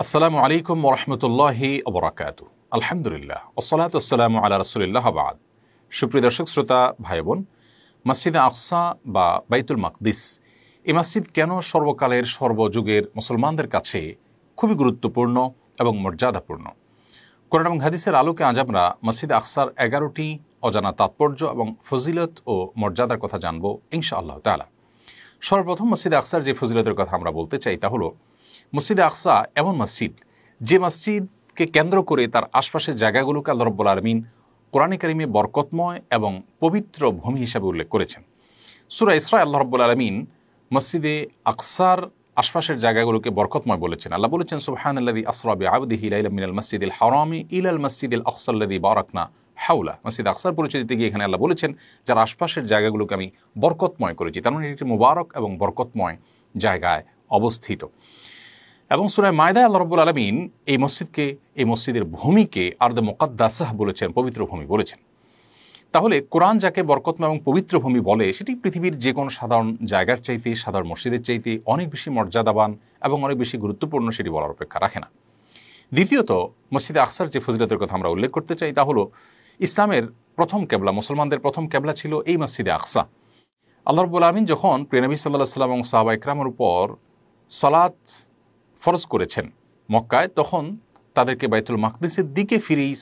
আসসালামু আলাইকুম ওরহমতুল্লাহি ওবরাকাতু। আলহামদুলিল্লাহ ওসসালাতু ওয়াসসালামু আলা রাসূলিল্লাহ বাদ। সুপ্রিয় দর্শক শ্রোতা ভাই বোন, মসজিদে আকসা বা বাইতুল মাকদিস এই মসজিদ কেন সর্বকালের সর্বযুগের মুসলমানদের কাছে খুবই গুরুত্বপূর্ণ এবং মর্যাদাপূর্ণ? কোরআন এবং হাদিসের আলোকে আজ আমরা মসজিদে আকসার 11টি অজানা তাৎপর্য এবং ফজিলত ও মর্যাদার কথা জানব ইনশাআল্লাহ তাআলা। সর্বপ্রথম মসজিদে আকসার যে ফজিলতের কথা আমরা বলতে চাই তা হলো, মসজিদে আকসা এমন মসজিদ যে মসজিদকে কেন্দ্র করে তার আশপাশের জায়গাগুলোকে আল্লাহ রাব্বুল আলামিন কোরআনে কারিমে বরকতময় এবং পবিত্র ভূমি হিসাবে উল্লেখ করেছেন। সূরা ইসরায় আল্লাহ রাব্বুল আলামিন মসজিদে আকসার আশপাশের জায়গাগুলোকে বরকতময় বলেছেন। আল্লাহ বলেছেন, সুবহানাল্লাযী আসরা বিআবদিহি লাইলাম মিনাল মাসজিদিল হারামি ইলাল মাসজিদিল আকসাল্লাযী বারাকনা হাওলা। মসজিদ আকসার পরিচয় দিতে গিয়ে এখানে আল্লাহ বলেছেন, যার আশপাশের জায়গাগুলোকে আমি বরকতময় করেছি, তার মানে একটি মুবারক এবং বরকতময় জায়গায় অবস্থিত। এবং সূরা মায়দায় আল্লাহ রাব্বুল আলামিন এই মসজিদকে, এই মসজিদের ভূমিকে আরদে মুকাদ্দাসাহ বলেছেন, পবিত্র ভূমি বলেছেন। তাহলে কোরআন যাকে বরকতময় এবং পবিত্র ভূমি বলে, সেটি পৃথিবীর যে কোনো সাধারণ জায়গার চাইতে, সাধারণ মসজিদের চাইতে অনেক বেশি মর্যাদাবান এবং অনেক বেশি গুরুত্বপূর্ণ, সেটি বলার অপেক্ষা রাখে না। দ্বিতীয়ত, মসজিদে আকসার যে ফজিলতের কথা আমরা উল্লেখ করতে চাই তা হলো, ইসলামের প্রথম কেবলা, মুসলমানদের প্রথম কেবলা ছিল এই মসজিদে আকসা। আল্লাহ রাব্বুল আলামিন যখন প্রিয় নবী সাল্লাল্লাহু আলাইহি ওয়াসাল্লাম এবং সাহাবা ইকরামের উপর সালাত ফরজ করেছেন মক্কায়, তখন তাদেরকে বাইতুল মাকদিসের দিকে ফিরেই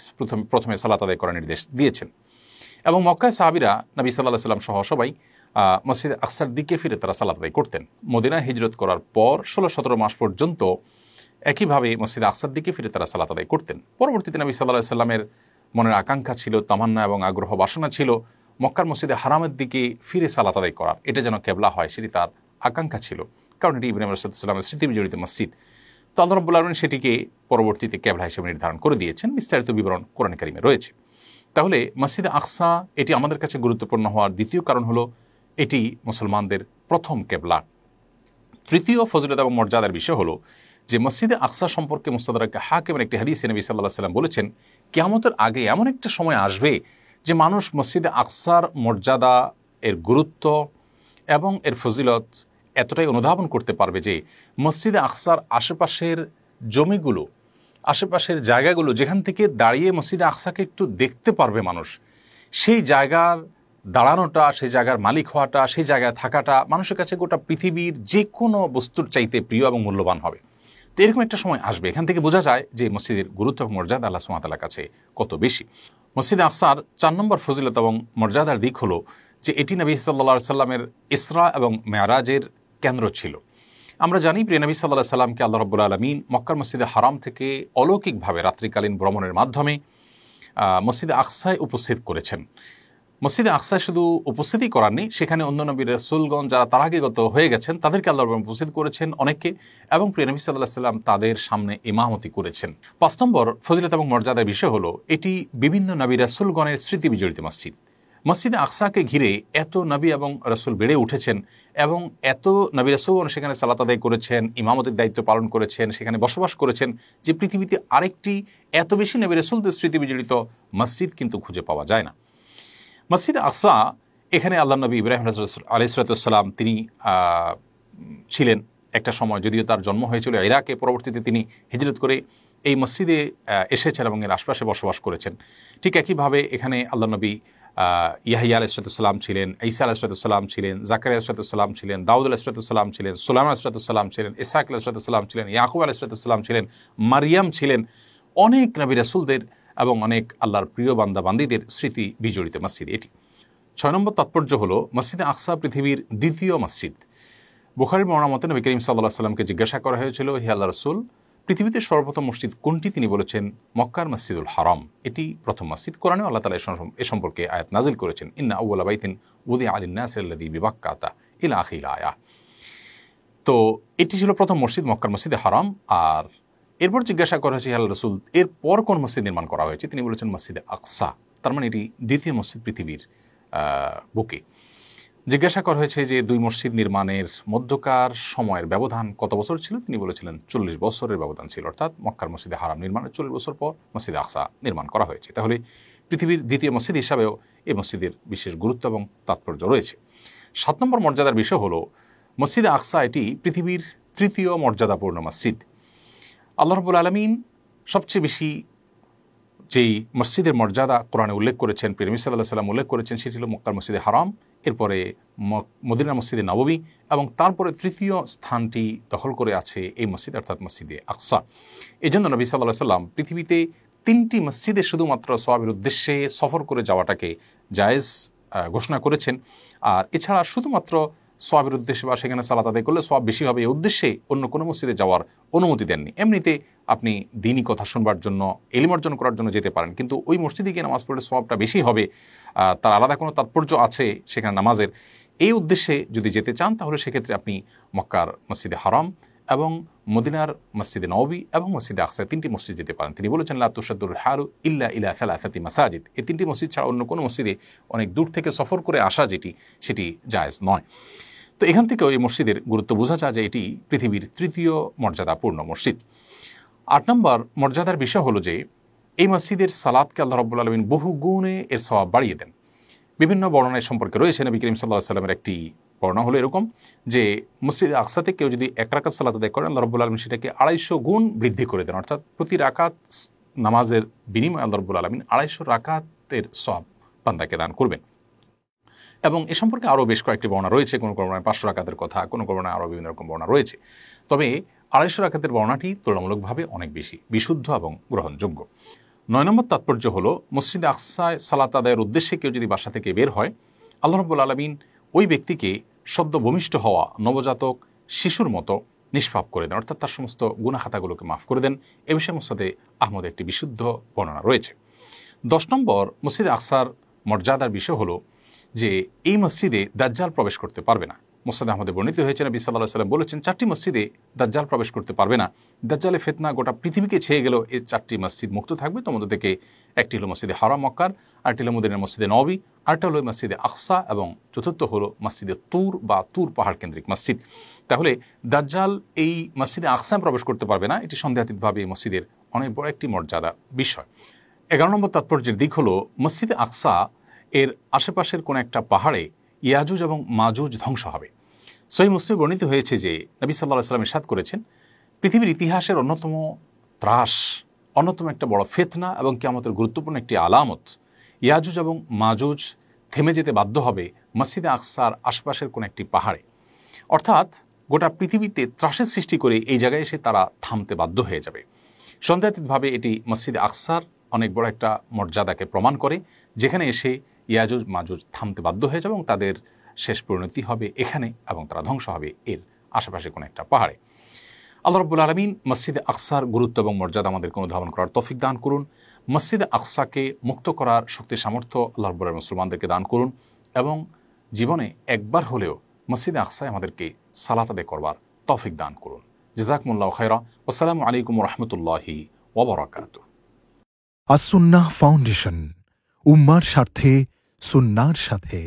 প্রথমে সালাত আদায় করার নির্দেশ দিয়েছেন। এবং মক্কায় সাহাবীরা নবী সাল্লাল্লাহু আলাইহি ওয়াসাল্লাম সহ সবাই মসজিদ আকসার দিকে ফিরে তারা সালাত আদায় করতেন। মদিনায় হিজরত করার পর 16-17 মাস পর্যন্ত একইভাবে মসজিদ আকসার দিকে ফিরে তারা সালাত আদায় করতেন। পরবর্তীতে নবী সাল্লাল্লাহু আলাইহি ওয়াসাল্লামের মনের আকাঙ্ক্ষা ছিল, তামান্না এবং আগ্রহ বাসনা ছিল মক্কার মসজিদে হারামের দিকে ফিরে সালাত আদায় করার, এটা যেন কেবলা হয়, সেটি তার আকাঙ্ক্ষা ছিল, কারণ এটি ইব্রাহিম আলাইহিস সালামের স্মৃতি বিজড়িত মসজিদ। তো আল্লাহ রাব্বুল আলামিন সেটিকে পরবর্তীতে কেবলা হিসেবে নির্ধারণ করে দিয়েছেন। বিস্তারিত বিবরণ কোরআন কারিমে রয়েছে। তাহলে মসজিদে আকসা এটি আমাদের কাছে গুরুত্বপূর্ণ হওয়ার দ্বিতীয় কারণ হলো, এটি মুসলমানদের প্রথম কেবলা। তৃতীয় ফজিলত এবং মর্যাদার বিষয় হলো যে মসজিদে আকসা সম্পর্কে মুস্তাদরাক হাকিমের একটি হাদিসে নবী সাল্লাল্লাহু আলাইহি ওয়াসাল্লাম বলেছেন, কিয়ামতের আগে এমন একটা সময় আসবে যে মানুষ মসজিদে আকসার মর্যাদা, এর গুরুত্ব এবং এর ফজিলত এতটাই অনুধাবন করতে পারবে যে মসজিদে আকসার আশেপাশের জমিগুলো, আশেপাশের জায়গাগুলো যেখান থেকে দাঁড়িয়ে মসজিদে আকসাকে একটু দেখতে পারবে মানুষ, সেই জায়গার দাঁড়ানোটা, সেই জায়গার মালিক হওয়াটা, সেই জায়গায় থাকাটা মানুষের কাছে গোটা পৃথিবীর যে কোনো বস্তুর চাইতে প্রিয় এবং মূল্যবান হবে। তো এরকম একটা সময় আসবে, এখান থেকে বোঝা যায় যে মসজিদের গুরুত্ব এবং মর্যাদা আল্লাহ সুবহানাহু ওয়া তাআলার কাছে কত বেশি। মসজিদে আকসার 4 নম্বর ফজিলত এবং মর্যাদার দিক হলো যে এটি নবী সাল্লাল্লাহু আলাইহি সাল্লামের ইসরা এবং মেরাজের কেন্দ্র ছিল। আমরা জানি প্রিয় নবী সাল্লাল্লাহু আলাইহি সাল্লামকে আল্লাহ রাব্বুল আলামিন মক্কার মসজিদে হারাম থেকে অলৌকিকভাবে রাত্রিকালীন ভ্রমণের মাধ্যমে মসজিদে আকসায় উপস্থিত করেছেন। মসজিদে আকসায় শুধু উপস্থিতি করার নেই, সেখানে অন্য নবী রাসূলগণ যারা তার আগে গত হয়ে গেছেন তাদেরকে আল্লাহ রাব্বুল উপস্থিত করেছেন অনেককে, এবং প্রিয় নবী সাল্লাল্লাহু আলাইহি সাল্লাম তাদের সামনে ইমামতি করেছেন। 5 নম্বর ফজিলত এবং মর্যাদার বিষয় হলো, এটি বিভিন্ন নবী রাসূলগণের স্মৃতি বিজড়িত মসজিদ। মসজিদে আকসাকে ঘিরে এত নবী এবং রাসূল বেড়ে উঠেছেন এবং এত নবী রাসূলগণ সেখানে সালাত আদায় করেছেন, ইমামতের দায়িত্ব পালন করেছেন, সেখানে বসবাস করেছেন, যে পৃথিবীতে আরেকটি এত বেশি নবী রাসূলদের স্মৃতি বিজড়িত মসজিদ কিন্তু খুঁজে পাওয়া যায় না। মসজিদে আকসা, এখানে আল্লাহ নবী ইব্রাহিম আলাইহিস সালাম তিনি ছিলেন একটা সময়, যদিও তার জন্ম হয়েছিল ইরাকে, পরবর্তীতে তিনি হিজরত করে এই মসজিদে এসেছেন এবং এর আশপাশে বসবাস করেছেন। ঠিক একইভাবে এখানে আল্লাহ নবী ইয়াহইয়া আলাইহিস সালাম ছিলেন, ঈসা আলাইহিস সালাম ছিলেন, জাকারিয়া আলাইহিস সালাম ছিলেন, দাউদ আলাইহিস সালাম ছিলেন, সুলাইমান আলাইহিস সালাম ছিলেন, ইসহাক আলাইহিস সালাম ছিলেন, ইয়াকুব আলাইহিস সালাম ছিলেন, মারিয়াম ছিলেন। অনেক নবী রাসূলদের এবং অনেক আল্লাহর প্রিয় বান্দা বান্দীদের স্মৃতি বিজড়িত মসজিদ এটি। 6 নম্বর তাৎপর্য হলো, মসজিদে আকসা পৃথিবীর দ্বিতীয় মসজিদ। বুখারীর বর্ণনা মতে নবী করিম সাল্লাল্লাহু আলাইহি ওয়াসাল্লামকে জিজ্ঞাসা করা হয়েছিল, হে আল্লাহর রাসূল, পৃথিবীতে সর্বপ্রথম মসজিদ কোনটি? তিনি বলেছেন, মক্কার মসজিদুল হারাম, এটি প্রথম মসজিদ। কোরআনে আল্লাহ তাআলা এ সম্পর্কে আয়াত নাজিল করেছেন, ইন্না আউওয়ালা বাইতিন উযিআ লিন-নাসি আল্লাযী বিবাক্কাতা ইলা আখির আয়াহ। তো এটি ছিল প্রথম মসজিদ, মক্কার মসজিদে হারাম। আর এরপর জিজ্ঞাসা করা হয়েছে, হে আল্লাহর রাসূল, এরপর কোন মসজিদ নির্মাণ করা হয়েছে? তিনি বলেছেন মসজিদে আকসা, তার মানে এটি দ্বিতীয় মসজিদ পৃথিবীর বুকে। জিজ্ঞাসা করা হয়েছে যে 2 মসজিদ নির্মাণের মধ্যকার সময়ের ব্যবধান কত বছর ছিল? তিনি বলেছিলেন 40 বছরের ব্যবধান ছিল, অর্থাৎ মক্কার মসজিদে হারাম নির্মাণের 40 বছর পর মসজিদে আকসা নির্মাণ করা হয়েছে। তাহলে পৃথিবীর দ্বিতীয় মসজিদ হিসাবেও এই মসজিদের বিশেষ গুরুত্ব এবং তাৎপর্য রয়েছে। 7 নম্বর মর্যাদার বিষয় হলো, মসজিদে আকসা এটি পৃথিবীর তৃতীয় মর্যাদাপূর্ণ মসজিদ। আল্লাহ রাব্বুল আলামিন সবচেয়ে বেশি যেই মসজিদের মর্যাদা কোরআনে উল্লেখ করেছেন, প্রিয় নবী সাল্লাল্লাহু আলাইহি ওয়াসাল্লাম উল্লেখ করেছেন, সেটি হলো মক্কার মসজিদে হারাম, এরপরে মদিনার মসজিদে নববী, এবং তারপরে তৃতীয় স্থানটি দখল করে আছে এই মসজিদ, অর্থাৎ মসজিদে আকসা। এই জন্য নবী সাল্লাল্লাহু আলাইহি ওয়াসাল্লাম পৃথিবীতে 3টি মসজিদে শুধুমাত্র সওয়াবের উদ্দেশ্যে সফর করে যাওয়াটাকে জায়েজ ঘোষণা করেছেন। আর এছাড়া শুধুমাত্র সওয়াবের উদ্দেশ্যে বা সেখানে সালাত আদায় করলে সওয়াব বেশি হবে এই উদ্দেশ্যে অন্য কোনো মসজিদে যাওয়ার অনুমতি দেননি। এমনিতে আপনি দিনী কথা শুনবার জন্য, ইলম অর্জন করার জন্য যেতে পারেন, কিন্তু ওই মসজিদে গিয়ে নামাজ পড়লে সওয়াবটা বেশি হবে, তার আলাদা কোনো তাৎপর্য আছে সেখানে নামাজের, এই উদ্দেশ্যে যদি যেতে চান তাহলে সেক্ষেত্রে আপনি মক্কার মসজিদে হারাম এবং মদিনার মসজিদে নববী এবং মসজিদে আকসা 3টি মসজিদ যেতে পারেন। তিনি বলেছেন লা তুশাদ্দুল রিহালু ইল্লা ইলা সালাসাতি মাসাজিদ, এই 3টি মসজিদ ছাড়া অন্য কোনো মসজিদে অনেক দূর থেকে সফর করে আসা সেটি জায়েজ নয়। তো এখান থেকেও এই মসজিদের গুরুত্ব বোঝা যায় যে এটি পৃথিবীর 3য় মর্যাদাপূর্ণ মসজিদ। 8 নম্বর মর্যাদার বিষয় হলো যে এই মসজিদের সালাতকে আল্লাহ রাব্বুল আলামিন বহু গুণে এর সওয়াব বাড়িয়ে দেন। বিভিন্ন বর্ণনায় সম্পর্কে রয়েছে। নবী করিম সাল্লাল্লাহু আলাইহি ওয়াসাল্লামের একটি বর্ণনা হলো এরকম যে মসজিদে আকসাতে কেউ যদি 1 রাকাত সালাত আদায় করেন, আল্লাহ রাব্বুল আলামিন সেটাকে 250 গুণ বৃদ্ধি করে দেন, অর্থাৎ প্রতি রাকাত নামাজের বিনিময়ে আল্লাহ রাব্বুল আলামিন 250 রাকাতের সওয়াব বান্দাকে দান করবেন। এবং এ সম্পর্কে আরও বেশ কয়েকটি বর্ণনা রয়েছে, কোনো বর্ণনায় 500 রাকাতের কথা, কোনো বর্ণনায় আরও বিভিন্ন রকম বর্ণনা রয়েছে। তবে 250 রাকাতের বর্ণনাটি তুলনামূলকভাবে অনেক বেশি বিশুদ্ধ এবং গ্রহণযোগ্য। 9 নম্বর তাৎপর্য হলো মসজিদে আকসায় সালাত আদায়ের উদ্দেশ্যে কেউ যদি বাসা থেকে বের হয়, আল্লাহ রাব্বুল আলামিন ওই ব্যক্তিকে সদ্য ভূমিষ্ঠ হওয়া নবজাতক শিশুর মতো নিষ্পাপ করে দেন, অর্থাৎ তার সমস্ত গুনাহ খাতাগুলোকে মাফ করে দেন। এ বিষয়ে মুসনাদে আহমদ একটি বিশুদ্ধ বর্ণনা রয়েছে। 10 নম্বর মসজিদে আকসার মর্যাদার বিষয় হলো যে এই মসজিদে দাজ্জাল প্রবেশ করতে পারবে না। মুসনাদে আহমদে বর্ণিত হয়েছে, নবী সাল্লাল্লাহু আলাইহি ওয়াসাল্লাম বলেছেন 4টি মসজিদে দাজ্জাল প্রবেশ করতে পারবে না। দাজ্জালের ফিতনা গোটা পৃথিবীকে ছেয়ে গেল, এই 4টি মসজিদ মুক্ত থাকবে। তোর মধ্যে থেকে একটি হলো মসজিদে হারাম মক্কার, আরেকটি হলো মদিনার মসজিদে নববী, আরেকটা হলো মসজিদে আকসা, এবং চতুর্থ হলো মসজিদে তুর বা তুর পাহাড় কেন্দ্রিক মসজিদ। তাহলে দাজ্জাল এই মসজিদে আকসায় প্রবেশ করতে পারবে না, এটি সন্দেহাতীতভাবে এই মসজিদের অনেক বড় একটি মর্যাদা বিষয়। 11 নম্বর তাৎপর্যের দিক হলো মসজিদে আকসা এর আশেপাশের কোন একটা পাহাড়ে ইয়াজুজ এবং মাজুজ ধ্বংস হবে। সহিহ মুসলিমে বর্ণিত হয়েছে যে নবী সাল্লাল্লাহু আলাইহি ওয়াসাল্লাম ইরশাদ করেছেন, পৃথিবীর ইতিহাসের অন্যতম ত্রাস, অন্যতম একটা বড় ফিতনা এবং কিয়ামতের গুরুত্বপূর্ণ একটি আলামত, ইয়াজুজ এবং মাজুজ থেমে যেতে বাধ্য হবে মসজিদে আকসার আশপাশের কোন একটি পাহাড়ে। অর্থাৎ গোটা পৃথিবীতে ত্রাসের সৃষ্টি করে এই জায়গায় এসে তারা থামতে বাধ্য হয়ে যাবে। সন্দেহাতীতভাবে এটি মসজিদে আকসার অনেক বড় একটা মর্যাদাকে প্রমাণ করে, যেখানে এসে ইয়াজুজ মাজুজ থামতে বাধ্য হয়ে যাবে এবং তাদের শেষ পরিণতি হবে এখানে, এবং তারা ধ্বংস হবে এর আশেপাশে কোনো একটা পাহাড়ে। আল্লাহ রাব্বুল আলামিন মসজিদে আকসার গুরুত্ব এবং মর্যাদা আমাদেরকে অনুধাবন করার তৌফিক দান করুন। মসজিদে আকসাকে মুক্ত করার শক্তি সামর্থ্য আল্লাহ রাব্বুল আলামিন মুসলমানদেরকে দান করুন, এবং জীবনে একবার হলেও মসজিদে আকসায় আমাদেরকে সালাত আদায় করবার তৌফিক দান করুন। জাযাকুমুল্লাহু খায়রা। আসসালামু আলাইকুম ওয়া রাহমাতুল্লাহি ওয়া বারাকাতুহু। আস-সুন্নাহ ফাউন্ডেশন, উম্মার স্বার্থে সুন্নাহর সাথে।